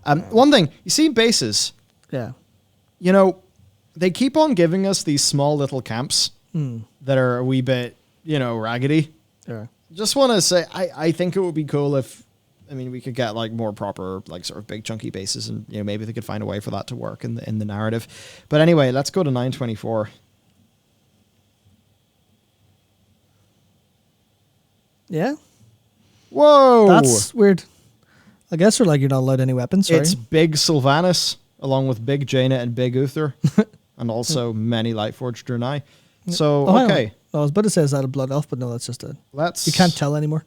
One thing, you see bases. Yeah. You know, they keep on giving us these small little camps that are a wee bit, raggedy. Yeah. Just want to say, I think it would be cool if, we could get like more proper, like sort of big chunky bases, and maybe they could find a way for that to work in the narrative. But anyway, let's go to 924. Yeah. Whoa, that's weird. I guess you're not allowed any weapons. Sorry. It's Big Sylvanas along with Big Jaina and Big Uther, and also many Lightforged Draenei. So okay. I was about to say, is that a blood elf? But no, that's just a... You can't tell anymore.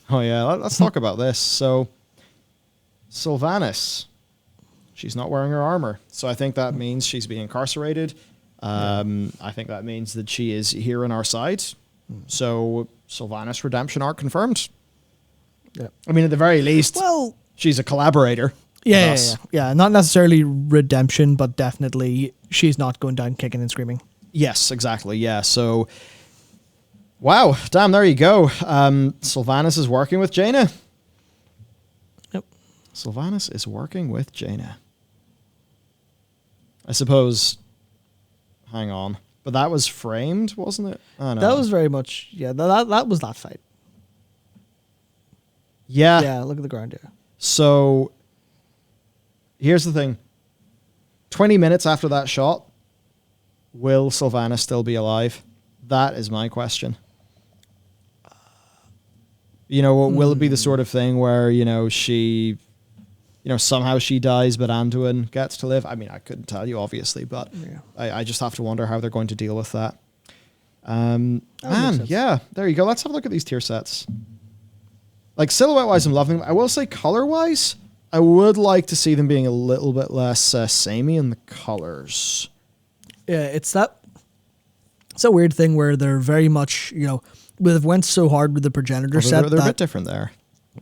Oh, yeah. Let's talk about this. So, Sylvanas, she's not wearing her armor. So I think that means she's being incarcerated. I think that means that she is here on our side. So, Sylvanas redemption arc confirmed. Yeah. At the very least, she's a collaborator. Yeah. Not necessarily redemption, but definitely she's not going down kicking and screaming. Yes, exactly. Yeah. So, wow. Damn, there you go. Sylvanas is working with Jaina. Yep. Sylvanas is working with Jaina. I suppose. Hang on. But that was framed, wasn't it? Oh, no. That was very much... Yeah, that was that fight. Yeah. Yeah, look at the ground here. So, here's the thing. 20 minutes after that shot, will Sylvanas still be alive? That is my question. Will it be the sort of thing where, she, somehow she dies, but Anduin gets to live? I couldn't tell you, obviously, but I just have to wonder how they're going to deal with that. Yeah, there you go. Let's have a look at these tier sets. Like, silhouette-wise, I'm loving them. I will say, color-wise, I would like to see them being a little bit less samey in the colors. Yeah, it's a weird thing where they're very much, they've went so hard with the progenitor set. They're a bit different there.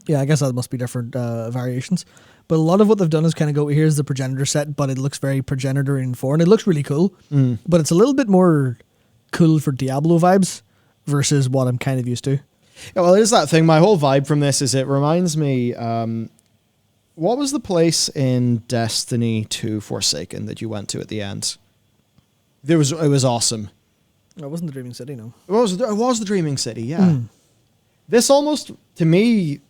Yeah, I guess that must be different variations. But a lot of what they've done is kind of go, here's the progenitor set, but it looks very progenitor in 4, and it looks really cool. But it's a little bit more cool for Diablo vibes versus what I'm kind of used to. Yeah, well, here's that thing. My whole vibe from this is it reminds me, what was the place in Destiny 2 Forsaken that you went to at the end? It was awesome. It wasn't the Dreaming City, no. It was the Dreaming City, yeah. This almost, to me,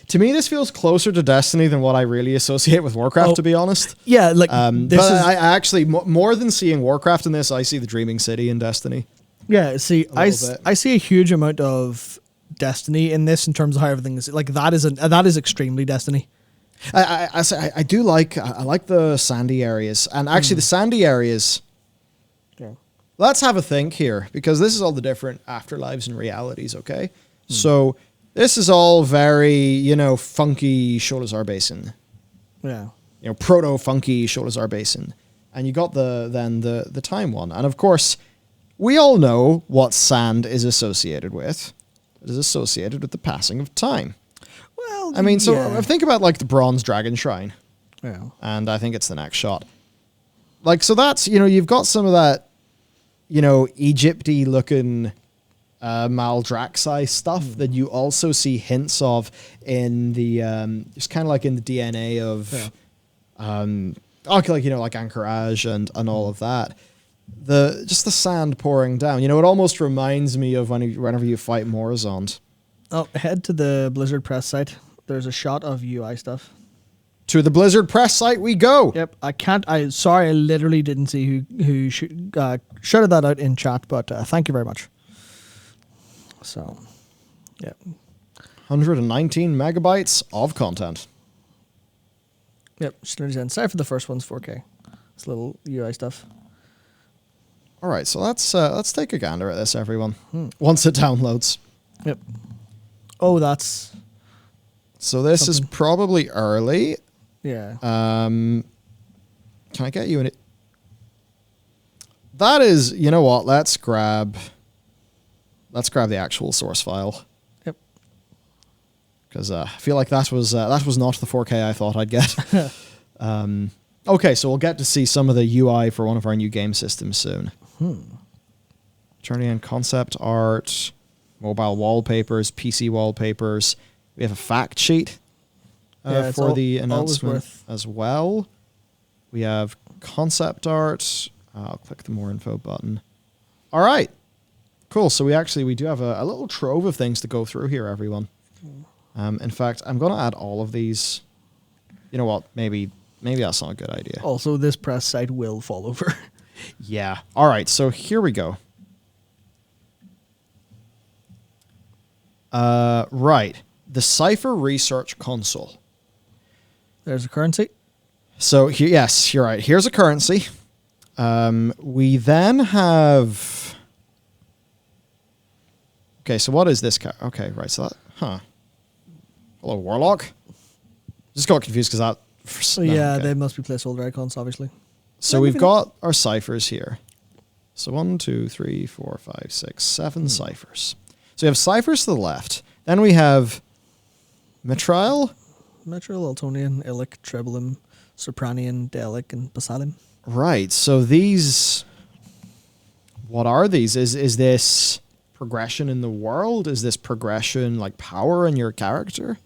this feels closer to Destiny than what I really associate with Warcraft, to be honest. Yeah, like, I actually, more than seeing Warcraft in this, I see the Dreaming City in Destiny. Yeah, see, I see a huge amount of Destiny in this in terms of how everything is. Like, that is extremely Destiny. I do like the sandy areas, and actually the sandy areas. Okay. Let's have a think here, because this is all the different afterlives and realities. Okay, so this is all very funky Sholazar Basin. Yeah. Proto funky Sholazar Basin, and you got the time one, and of course, we all know what sand is associated with. It is associated with the passing of time. Well, I think about like the Bronze Dragon Shrine. Yeah. And I think it's the next shot. Like, so that's, you've got some of that, Egypt-y looking Maldraxxi stuff that you also see hints of in the, just kind of like in the DNA of, like Anchorage and all of that. The sand pouring down. It almost reminds me of whenever you fight Morazond. Oh, head to the Blizzard press site. There's a shot of UI stuff. To the Blizzard press site we go. Yep. I literally didn't see who shouted that out in chat, but thank you very much. So, yeah. 119 megabytes of content. Yep. Sorry for the first one's 4K. It's little UI stuff. All right, so let's take a gander at this, everyone. Once it downloads. Yep. Oh, that's... So this something. Is probably early. Yeah. Can I get you in it? That is, you know what? Let's grab the actual source file. Yep. Because I feel like that was not the 4K I thought I'd get. Okay, so we'll get to see some of the UI for one of our new game systems soon. Turning in concept art, mobile wallpapers, PC wallpapers. We have a fact sheet. for the always announcement worth. as well. We have concept art. I'll click the more info button. All right. Cool. So we do have a little trove of things to go through here, everyone. In fact, I'm going to add all of these. You know what? Maybe that's not a good idea. Also, this press site will fall over. Yeah. All right. So here we go. Right. The Cypher Research Console. There's a currency. So here, yes, you're right. Here's a currency. We then have. Okay, so what is this? Okay, right. So that, hello, Warlock. Just got confused because that. Yeah, they must be placeholder icons, obviously. So we've got our ciphers here. So 1, 2, 3, 4, 5, 6, 7 ciphers. So we have ciphers to the left. Then we have Mithril. Mithril, Eltonian, Illic, Trebulum, Sopranian, Delic, and Basalim. Right. So these, what are these? Is this progression in the world? Is this progression like power in your character?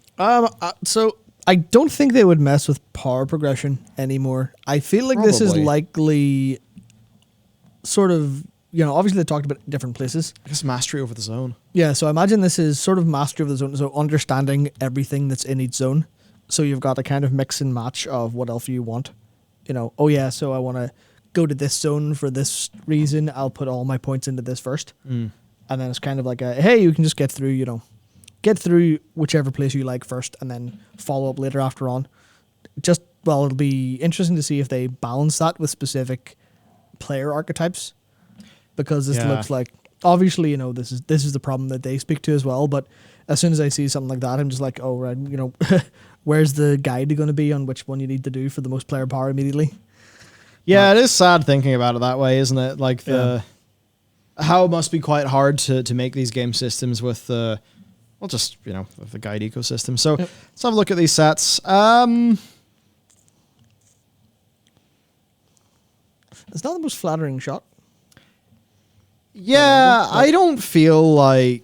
So I don't think they would mess with power progression anymore. I feel like this is Probably. likely sort of, obviously they talked about different places. I guess mastery over the zone. Yeah, so I imagine this is sort of mastery of the zone, so understanding everything that's in each zone. So you've got a kind of mix and match of what else you want. Oh yeah, so I want to go to this zone for this reason. I'll put all my points into this first. And then it's kind of like hey, you can just get through, get through whichever place you like first and then follow up later after on. It'll be interesting to see if they balance that with specific player archetypes. Because this looks like, obviously, this is the problem that they speak to as well. But as soon as I see something like that, I'm just like, oh, right, where's the guide going to be on which one you need to do for the most player power immediately? Yeah, it is sad thinking about it that way, isn't it? Like how it must be quite hard to make these game systems with the, with the guide ecosystem. So let's have a look at these sets. It's not the most flattering shot. Yeah, I don't really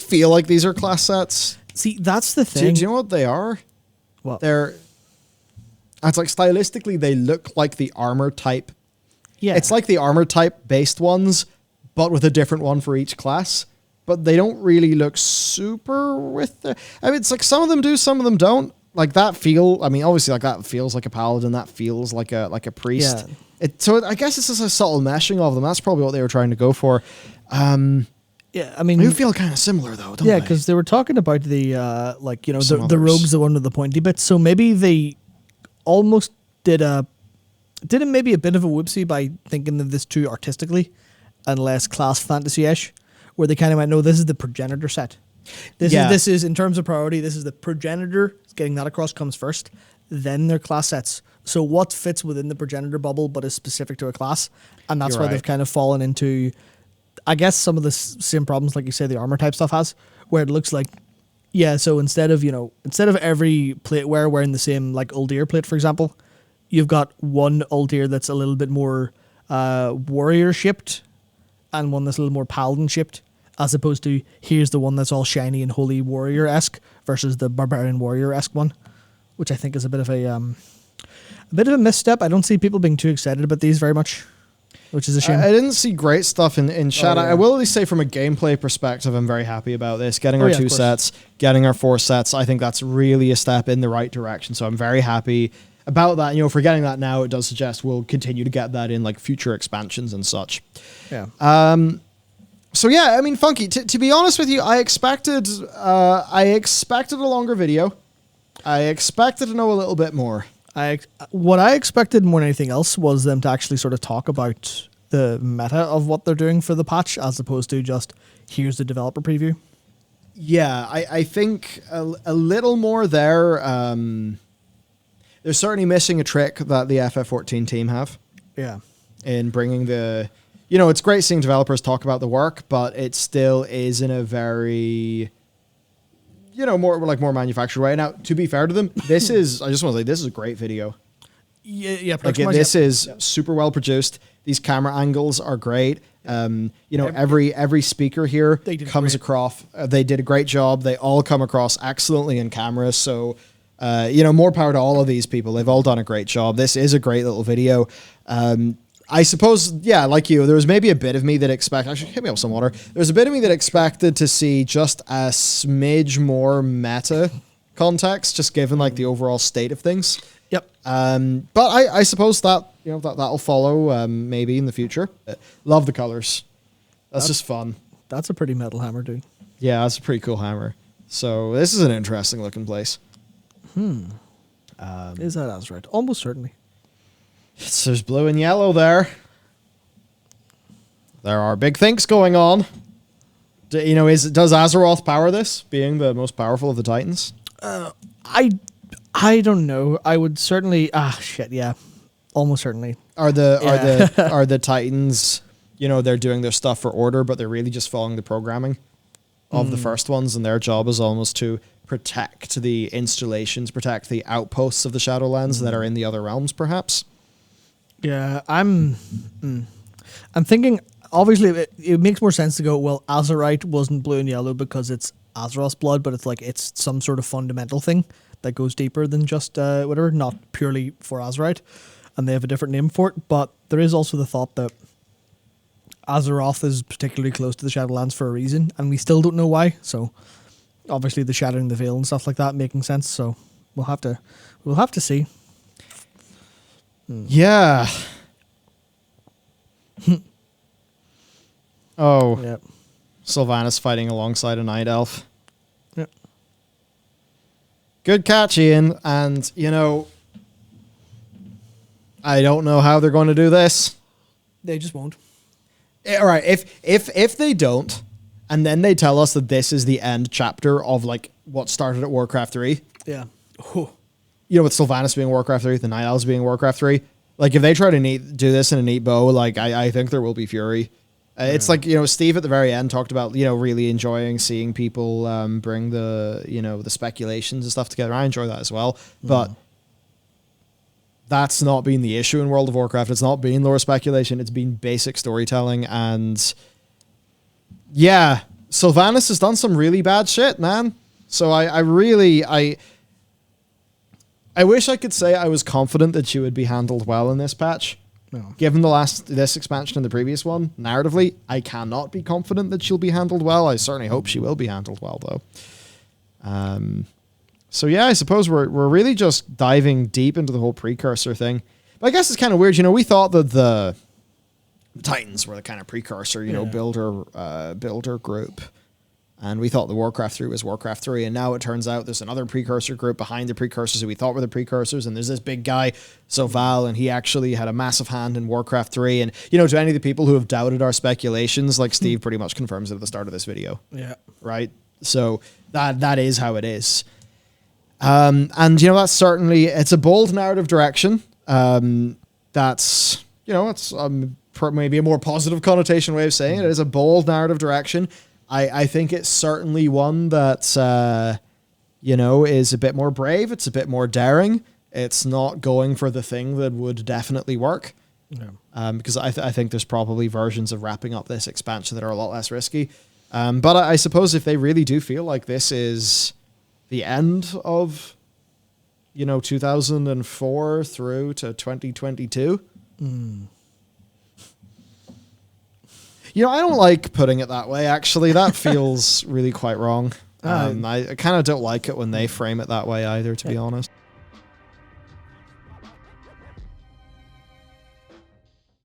feel like these are class sets. See, that's the thing. Do you know what they are? What? It's like stylistically they look like the armor type. Yeah. It's like the armor type based ones, but with a different one for each class. But they don't really look super with the... it's like some of them do, some of them don't. Like that obviously like that feels like a paladin, that feels like a priest. Yeah. So I guess it's just a subtle meshing of them. That's probably what they were trying to go for. Yeah, I mean... They feel kind of similar though, don't they? Yeah, because they were talking about the, the rogue's the one with the pointy bits. So maybe they almost did maybe a bit of a whoopsie by thinking of this too artistically and less class fantasy-ish, where they kind of went, no, this is the progenitor set. This is in terms of priority, this is the progenitor, getting that across comes first, then their class sets. So what fits within the progenitor bubble but is specific to a class, and that's why they've kind of fallen into, I guess, some of the same problems like you say the armor type stuff has, where it looks like, so instead of every plate wearing the same like Uldir plate, for example, you've got one Uldir that's a little bit more warrior shaped and one that's a little more paladin shaped, as opposed to here's the one that's all shiny and holy warrior-esque versus the barbarian warrior-esque one, which I think is a bit of a misstep. I don't see people being too excited about these very much, which is a shame. I didn't see great stuff in chat. Oh, yeah. I will at least say from a gameplay perspective, I'm very happy about this. Getting our 2 sets, getting our 4 sets, I think that's really a step in the right direction. So I'm very happy about that. If we're getting that now, it does suggest we'll continue to get that in like future expansions and such. Yeah. So yeah, I mean, Funky, to be honest with you, I expected a longer video. I expected to know a little bit more. What I expected more than anything else was them to actually sort of talk about the meta of what they're doing for the patch, as opposed to just here's the developer preview. Yeah, I think a little more there. They're certainly missing a trick that the FF14 team have. Yeah. In bringing the... it's great seeing developers talk about the work, but it still is in a very... more manufactured way. Now, to be fair to them, I just want to say, this is a great video. Yeah, This is super well produced. These camera angles are great. Every speaker here They did comes great. across. They did a great job. They all come across excellently in camera. So, more power to all of these people. They've all done a great job. This is a great little video. I suppose, yeah, like you, there was maybe a bit of me that actually, hit me up with some water. There was a bit of me that expected to see just a smidge more meta context, just given like the overall state of things. Yep. But I suppose that, that'll follow maybe in the future. Love the colors. That's just fun. That's a pretty metal hammer, dude. Yeah, that's a pretty cool hammer. So this is an interesting looking place. Is that Azurite? Almost certainly. There's blue and yellow there. There are big things going on. Does Azeroth power this, being the most powerful of the Titans? I don't know. I would certainly. Yeah, almost certainly. Are the Titans? They're doing their stuff for order, but they're really just following the programming of the first ones, and their job is almost to protect the installations, protect the outposts of the Shadowlands that are in the other realms, perhaps. Yeah, I'm thinking. Obviously, it makes more sense to go. Well, Azurite wasn't blue and yellow because it's Azeroth's blood, but it's some sort of fundamental thing that goes deeper than just whatever, not purely for Azurite, and they have a different name for it. But there is also the thought that Azeroth is particularly close to the Shadowlands for a reason, and we still don't know why. So, obviously, the Shattering the Veil and stuff like that making sense. So, we'll have to see. Yeah. Oh. Yep. Sylvanas fighting alongside a night elf. Yep. Good catch, Ian. And, I don't know how they're going to do this. They just won't. All right. If they don't, and then they tell us that this is the end chapter of like what started at Warcraft 3. Yeah. Oh. With Sylvanas being Warcraft 3, the Night Elves being Warcraft 3. Like, if they try to do this in a neat bow, like, I think there will be fury. It's like, Steve at the very end talked about, really enjoying seeing people bring the, the speculations and stuff together. I enjoy that as well. But that's not been the issue in World of Warcraft. It's not been lore speculation. It's been basic storytelling. And, yeah, Sylvanas has done some really bad shit, man. So I wish I could say I was confident that she would be handled well in this patch. No. Given this expansion and the previous one, narratively, I cannot be confident that she'll be handled well. I certainly hope she will be handled well, though. So yeah, I suppose we're really just diving deep into the whole precursor thing. But I guess it's kind of weird. We thought that the Titans were the kind of precursor, builder group. And we thought the Warcraft 3 was Warcraft 3, and now it turns out there's another precursor group behind the precursors who we thought were the precursors, and there's this big guy, Soval, and he actually had a massive hand in Warcraft 3, and, to any of the people who have doubted our speculations, like Steve pretty much confirms it at the start of this video. Yeah. Right? So that is how it is. And, that's certainly, it's a bold narrative direction. That's, it's maybe a more positive connotation way of saying it. It is a bold narrative direction. I think it's certainly one that, is a bit more brave. It's a bit more daring. It's not going for the thing that would definitely work. No. Because I think there's probably versions of wrapping up this expansion that are a lot less risky. But I suppose if they really do feel like this is the end of, 2004 through to 2022. I don't like putting it that way, actually. That feels really quite wrong. I kind of don't like it when they frame it that way either, to be honest.